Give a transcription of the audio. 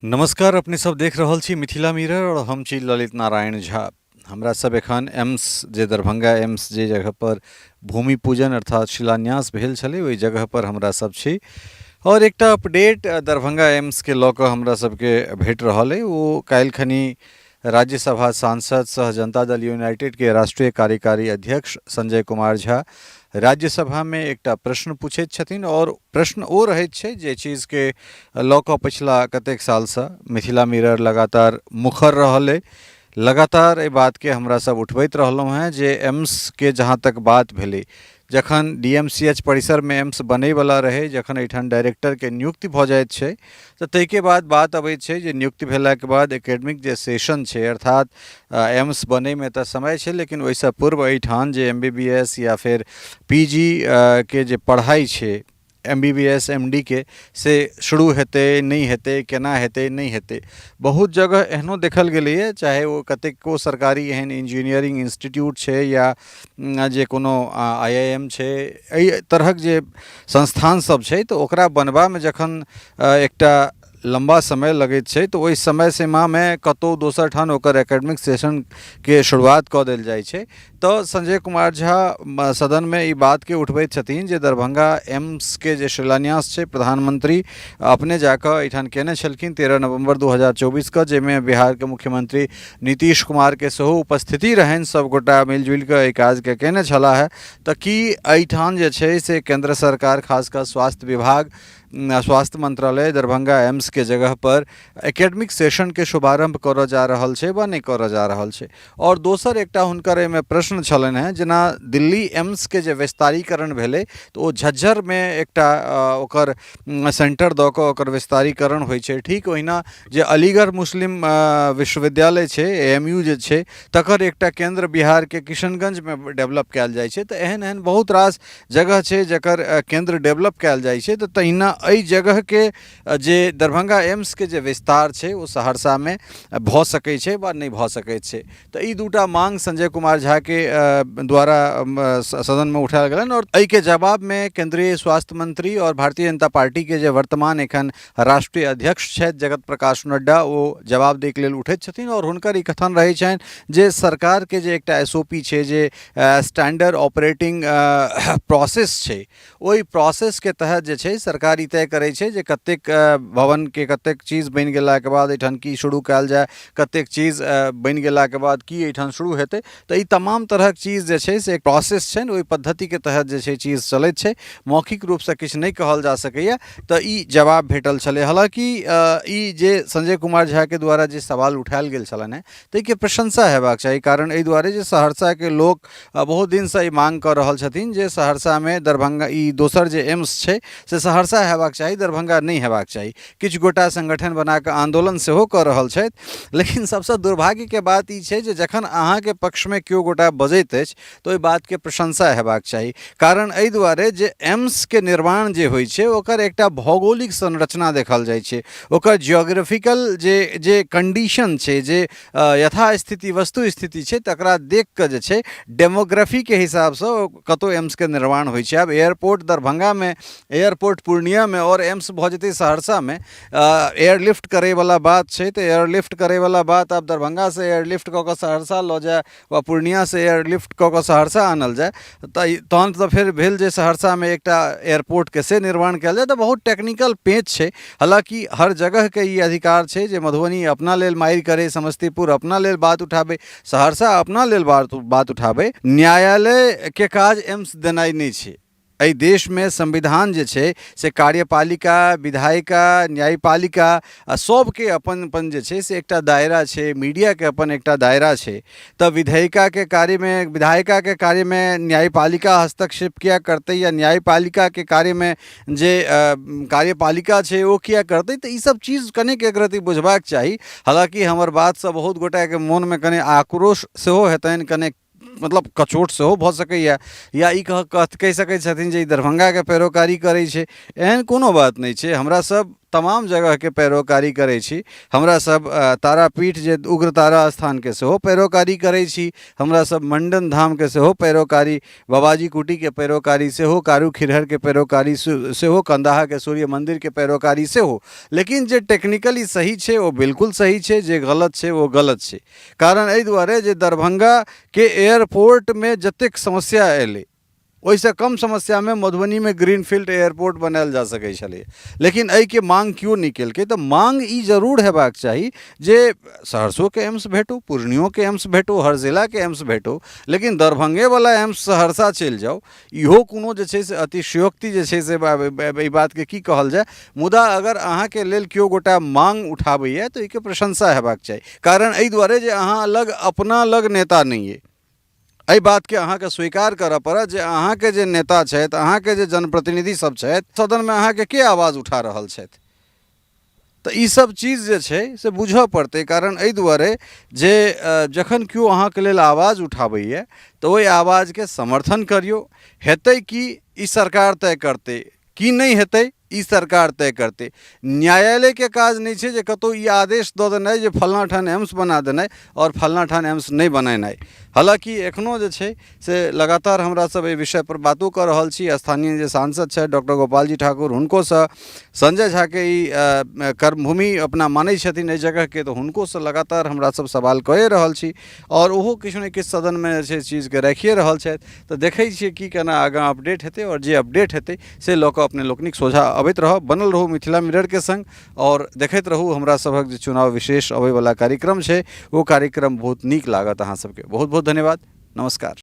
नमस्कार, अपने सब देख रहल छी मिथिला मिरर और हम छी ललित नारायण झा। हमरा सब एखन एम्स जे दरभंगा एम्स जे जगह पर भूमि पूजन अर्थात शिलान्यास भेल छलै ओहि जगह पर हमरा सब छी और एकटा अपडेट दरभंगा एम्स के लऽ कऽ हमरा सबके भेट रहल अइ। ओ काल्हि खनी राज्यसभा सांसद सह जनता दल यूनाइटेड के राष्ट्रीय कार्यकारी अध्यक्ष संजय कुमार झा राज्यसभा में एकटा प्रश्न पूछैत छथिन और प्रश्न ओ रहैत छै जे चीज के लऽ कऽ पछिला कतेक सालसँ मिथिला मिरर लगातार मुखर रहल अइ। लगातार एहि बातके हमरा सब उठबैत रहलहुँ हेँ जे एम्स के जहाँ तक बात भेलै, जखन डीएमसीएच परिसरमे एम्स बनैवला रहै, जखन एहिठाम डायरेक्टरके नियुक्ति भऽ जाइत छै तऽ ताहिके बाद बात अबैत छै जे नियुक्ति भेलाके बाद एकेडमिक जे सेशन छै अर्थात एम्स बनैमे तऽ समय छै, लेकिन ओहिसँ पूर्व एहिठाम जे एमबीबीएस या फिर पीजी के जे पढ़ाई छै एमबीबीएस एमडी के से शुरू हेतै नहीं हेतै, केना हेतै नहीं हेतै। बहुत जगह एहनो देखल गेलैए, चाहे वो कतेको सरकारी एहन इंजीनियरिंग इंस्टीट्यूट छै या जे कोनो आईआईएम छै, एहि तरहक जे संस्थान सब छै तऽ ओकरा बनबामे जखन एकटा लंबा समय लगैत छै तऽ ओहि समय सीमामे कतहु दोसर ठाम ओकर एकेडमिक सेशनके शुरुआत कऽ देल जाइ छै। तऽ संजय कुमार झा सदनमे ई बातके उठबैत छथिन जे दरभंगा एम्सके जे शिलान्यास छै प्रधानमंत्री अपने जाकऽ एहिठाम केने छलखिन 13 नवंबर 2024 जाहिमे बिहारके मुख्यमंत्री नीतीश कुमारके सेहो उपस्थिति रहनि, सबगोटा मिलजुलि कऽ एहि काजके केने छलाह। तऽ की एहिठाम जे छै से केंद्र सरकार खास कऽ स्वास्थ्य विभाग स्वास्थ्य मंत्रालय दरभंगा एम्स के जगह पर एकेडमिक सेशन के शुभारंभ करऽ जा रहल छै वा नहीं करऽ जा रहल छै? और दोसर एकटा हुनकर एहिमे प्रश्न छलनि हैं, जेना दिल्ली एम्स के जे विस्तारीकरण भेलै तऽ ओ झज्जरमे एकटा ओकर सेंटर दऽ कऽ ओकर विस्तारीकरण होइ छै, ठीक ओहिना जे अलीगढ़ मुस्लिम विश्वविद्यालय छै एएमयू जे छै तकर एकटा केंद्र बिहार के किशनगंजमे डेवलप कयल जाइ छै। तऽ एहन एहन बहुत रास जगह छै जकर केंद्र डेवलप कयल जाइ छै। तऽ तहिना एहि जगह के जे दरभंगा एम्स के जे विस्तार छै ओ सहरसा में भऽ सकै छै वा नहीं भऽ सकैत छै। तऽ ई दूटा मांग संजय कुमार झा के द्वारा सदन में उठायल गेलनि और एहि के जवाब में केंद्रीय स्वास्थ्य मंत्री और भारतीय जनता पार्टी के जे वर्तमान एखन राष्ट्रीय अध्यक्ष छथि जगत प्रकाश नड्डा ओ जवाब दै के लेल उठैत छथिन और हुनकर ई कथन रहै छनि जे सरकार के जे एकटा एसओपी छै, जे स्टैंडर्ड ऑपरेटिंग प्रोसेस छै, ओहि प्रोसेस के तहत जे छै सरकार ई तय करै छै जे कतेक भवन के कतेक चीज बनि गेलाके बाद एहिठाम की शुरू कयल जाय, कतेक चीज बनि गेलाके बाद की एहिठाम शुरू हेतै। तऽ ई तमाम तरहक चीज जे छै से एक प्रोसेस छनि, ओहि पद्धतिके तहत जे छै चीज चलैत छै, मौखिक रूपसँ किछु नहि कहल जा सकैए। तऽ ई जवाब भेटल छलै। हालांकि ई जे संजय कुमार झाके द्वारा जे सवाल उठायल गेल छलनि हैं ताहिके प्रशंसा हेबाक चाही, कारण एहि दुआरे जे सहरसाके लोक बहुत दिनसँ ई मांग कऽ रहल छथिन जे सहरसामे दरभंगा ई दोसर जे एम्स छै से सहरसा हेबाक चाही, दरभंगा नहीं हेबाक चाही। किछु गोटा संगठन बना कऽ आंदोलन सेहो कऽ रहल छथि, लेकिन सबसँ दुर्भाग्यके बात ई छै जे जखन अहाँके पक्षमे केओ गोटा बजैत अछि तऽ ओहि बातके प्रशंसा हेबाक चाही। कारण एहि दुआरे जे एम्स के निर्माण जे होइ छै ओकर एकटा भौगोलिक संरचना देखल जाइ छै, ओकर जियोग्राफिकल जे कंडीशन छै, जे यथास्थिति वस्तु स्थिति छै तकरा देख कऽ जे छै डेमोग्राफी के हिसाबसँ कतहु एम्स के निर्माण होइ छै। आब एयरपोर्ट दरभंगा में, एयरपोर्ट पूर्णिया में और एम्स भऽ जेतै सहरसा में, एयरलिफ्ट करैवला बात छै तऽ एयरलिफ्ट करैवला बात आब दरभंगासँ एयरलिफ्ट कऽ कऽ सहरसा लऽ जाय वा पूर्णियासँ एयरलिफ्ट कऽ कऽ सहरसा आनल जाय तहन तऽ फेर भेल जे सहरसामे एकटा एयरपोर्टके से निर्माण कयल जाय। तऽ बहुत टेक्निकल पेच छै। हालांकि हर जगहके ई अधिकार छै जे मधुबनी अपना लेल मारि करे, समस्तीपुर अपना लेल बात उठाबै, सहरसा अपना लेल बात उठाबै। न्यायालय के काज एम्स देनाइ नहीं छै। एहि देश में संविधान जे छै से कार्यपालिका, विधायिका, न्यायपालिका सबके अपन अपन जे छै से एकटा दायरा छै, मीडिया के अपन एकटा दायरा छै। तऽ विधायिका के कार्य में, विधायिका के कार्य में न्यायपालिका हस्तक्षेप किया करतै या न्यायपालिका के कार्य में जे कार्यपालिका छै ओ किया करतै? तऽ ई सब चीज कनेक एक रति बुझबाक चाही। हालांकि हमर बातसँ बहुत गोटाके मोनमे कने आक्रोश सेहो हेतनि, कने मतलब कचोट सेहो भऽ सकैए, या ई कहि सकै छथिन जे ई दरभंगाके पैरोकारी करै छै। एहन कोनो बात नहीं छै। हमरा सब तमाम जगह के पैरोकारी करै छी। हमरा सब तारापीठ जे उग्रतारा स्थान के सेहो पैरोकारी करै छी। हमरा सब मंडन धाम के सेहो पैरोकारी, बाबाजी कुटी के पैरोकारी सेहो, कारू खिरहर के पैरोकारी सेहो, कंदाहा के सूर्य मंदिर के पैरोकारी सेहो। लेकिन जे टेक्निकली सही छै ओ बिल्कुल सही छै, जे गलत छै ओ गलत छै। कारण एहि दुआरे जे दरभंगा के एयरपोर्ट में जतेक समस्या एलै, ओहिसँ कम समस्या में मधुबनी में ग्रीनफील्ड एयरपोर्ट बनायल जा सकै छलै। लेकिन एहि के मांग क्यों नहीं केलकै? तऽ मांग ई जरूर हेबाक चाही जे सहरसो के एम्स भेटो, पूर्णियो के एम्स भेटो, हर जिला के एम्स भेटो, लेकिन दरभंगे वाला एम्स सहरसा चलि जाओ, इहो कोनो जे छै से अतिशयोक्ति जे छै से ई बात के की कहल जाय। मुदा अगर अहाँ के लेल केओ गोटा मांग उठाबैया तऽ एहिके प्रशंसा हेबाक चाही। कारण एहि दुआरे जे अहाँ लग अपना लग नेता नहीं है। एहि बात के अहाँ के स्वीकार करऽ पड़त जे अहाँ के जे नेता छथि, अहाँ के जे जनप्रतिनिधि सब छथि, सदन में अहाँ के आवाज उठा रहल छथि। तऽ ई सब चीज जे छै से बुझऽ पड़तै। कारण एहि दुआरे जे जखन केओ अहाँ के लेल आवाज उठाबैया तऽ ओहि आवाज के समर्थन करियौ। हेतै कि ई सरकार तय करतै, कि नहीं हेतै ई सरकार तय करतै। न्यायालय के काज नहीं छै जे कतौ ई आदेश दऽ देनाइ जे फलना ठान एम्स बना देनाइ और फलना ठान एम्स नहीं बनेनाइ। हालांकि एखनो जे छै से लगातार हमरा सब एहि विषय पर बातो कऽ रहल छी। स्थानीय जे सांसद छथि डॉक्टर गोपाल जी ठाकुर, हुनकोसँ संजय झा के ई कर्मभूमि अपना मानै छथिन एहि जगह के, तऽ हुनकोसँ लगातार हमरा सब सवाल कए रहल छी और ओहो किछु ने किछु सदन में जे छै चीज के राखिए रहल छथि। तऽ देखै छियै की केना आगाँ अपडेट हेतै और जे अपडेट हेतै से लऽ कऽ अपने लोकनिक सोझा अबैत रहब। बनल रहू मिथिला मिरर के संग और देखैत रहू हमरा सभक जे चुनाव विशेष अबै वाला कार्यक्रम छै, वो कार्यक्रम बहुत नीक लागत अहाँ सबके। बहुत बहुत धन्यवाद, नमस्कार।